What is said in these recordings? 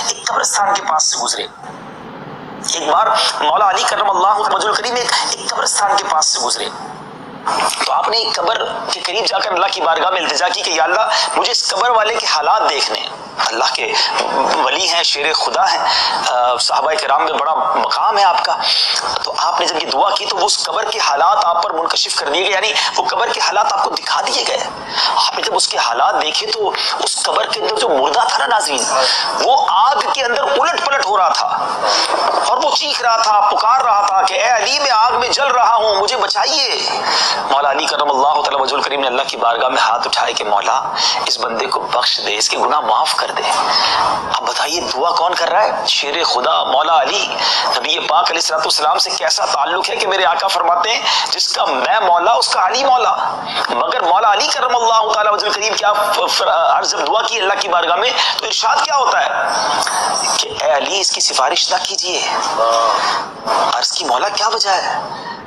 ایک قبرستان کے پاس سے گزرے. ایک بار مولا علی کرم اللہ وجہ الکریم ایک قبرستان کے پاس سے گزرے تو آپ نے ایک قبر کے قریب جا کر اللہ کی بارگاہ میں التجا کی کہ یا اللہ مجھے اس قبر والے کے حالات دیکھنے. اللہ کے ولی ہیں، شیر خدا ہیں، صحابہ کرام میں بڑا مقام ہے آپ کا. تو آپ نے جب یہ دعا کی تو اس قبر کے حالات آپ پر منکشف کر دیے گئے، یعنی وہ قبر کے حالات آپ کو دکھا دیے گئے. آپ نے جب اس کے حالات دیکھے تو اس قبر کے اندر جو مردہ تھا نا ناظرین، وہ آگ کے اندر الٹ پلٹ ہو رہا تھا اور وہ چیخ رہا تھا، پکار رہا تھا کہ اے علی میں آگ میں جل رہا ہوں، مجھے بچائیے. مولا علی کرم اللہ تعالی وجہ الکریم نے اللہ کی بارگاہ میں ہاتھ اٹھائے کہ مولا اس بندے کو بخش دے، اس کے گناہ معاف کر دے. اب بتائیے دعا کون کر رہا ہے؟ شیر خدا مولا علی. نبی پاک علیہ الصلوۃ والسلام سے کیسا تعلق ہے کہ میرے آقا فرماتے ہیں جس کا میں مولا اس کا علی مولا. مگر مولا علی کرم اللہ تعالی وجہ الکریم کیا عرض جب دعا کی اللہ کی بارگاہ میں تو ارشاد کیا ہوتا ہے کہ اے علی اس کی سفارش نہ کیجیے. عرض کی مولا کیا وجہ ہے؟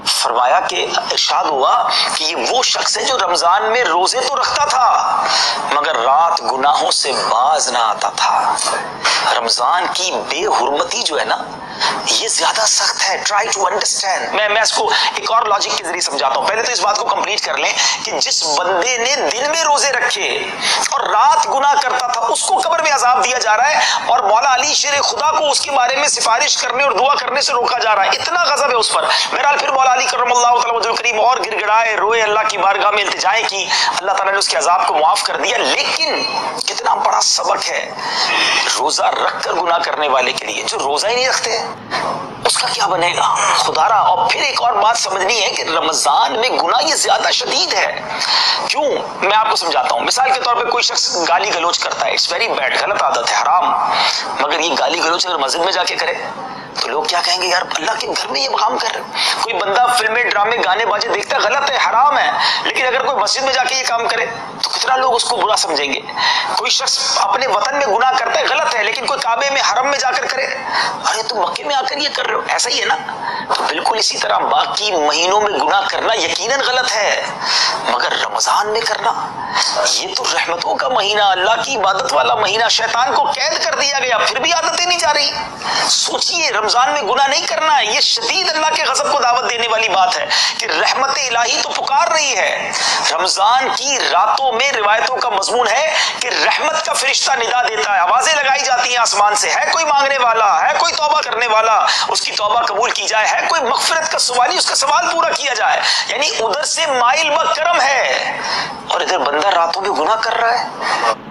فرمایا کہ ارشاد ہوا کہ یہ وہ شخص ہے جو رمضان میں روزے تو رکھتا تھا مگر رات گناہوں سے باز نہ آتا تھا. رمضان کی بے حرمتی جو ہے نا یہ زیادہ سخت ہے. Try to understand. میں اس کو ایک اور لاجک کے ذریعے سمجھاتا ہوں. پہلے تو اس بات کو کمپلیٹ کر لیں کہ جس بندے نے دن میں روزے رکھے اور رات گناہ کرتا تھا اس کو قبر میں عذاب دیا جا رہا ہے اور مولا علی شیر خدا کو اس کے بارے میں سفارش کرنے اور دعا کرنے سے روکا جا رہا ہے. اتنا غضب ہے اس پر. بہرحال پھر مولا علی کرم اللہ تعالی وجہ الکریم اور گر گڑائے، روئے، اللہ کی بارگاہ میں التجائیں کی. اللہ تعالیٰ نے اس کے عذاب کو معاف کر دیا. لیکن کتنا بڑا سبق ہے روزہ رکھ کر گناہ کرنے والے کے لیے. جو روزہ ہی نہیں رکھتے اس کا کیا بنے گا خدا را. اور پھر ایک اور بات سمجھنی ہے کہ رمضان میں گناہ یہ زیادہ شدید ہے. کیوں؟ میں آپ کو سمجھاتا ہوں. مثال کے طور پہ کوئی شخص گالی گلوچ کرتا ہے، اٹس ویری بیڈ، غلط عادت ہے، حرام. مگر یہ گالی گلوچ اگر مسجد میں جا کے کرے تو لوگ کیا کہیں گے؟ یار اللہ کے گھر میں یہ کام کر رہے. کوئی بندہ فلمیں، ڈرامے، گانے باجے دیکھتا ہے، غلط ہے، حرام ہے. لیکن اگر کوئی مسجد میں جا کے یہ کام کرے تو کتنا لوگ اس کو برا سمجھیں گے. کوئی شخص اپنے وطن میں گناہ کرتا ہے، غلط ہے، لیکن کوئی کعبے میں، حرم میں جا کر کرے، ارے تم مکے میں آ کر یہ کر رہے ہو، ایسا ہی ہے نا. تو بالکل اسی طرح باقی مہینوں میں گناہ کرنا یقیناً غلط ہے مگر رمضان میں کرنا یہ تو رحمتوں کا مہینہ، اللہ کی عبادت والا مہینہ. شیطان کو قید کر دیا گیا پھر بھی عادتیں نہیں جا رہی. سوچئے رمضان میں گناہ نہیں کرنا ہے، یہ شدید اللہ کے غضب کو دعوت دینے والی بات ہے کہ رحمت الہی تو پکار رہی ہے. رمضان کی راتوں میں روایتوں کا مضمون ہے کہ رحمت کا فرشتہ ندا دیتا ہے، آوازیں لگائی جاتی ہیں آسمان سے، ہے کوئی مانگنے والا، ہے کوئی توبہ کرنے والا، اس کی توبہ قبول کی جائے، ہے کوئی مغفرت کا سوالی، اس کا سوال پورا کیا جائے. یعنی ادھر سے مائل بکرم ہے اور ادھر بندہ راتوں میں گناہ کر رہا ہے.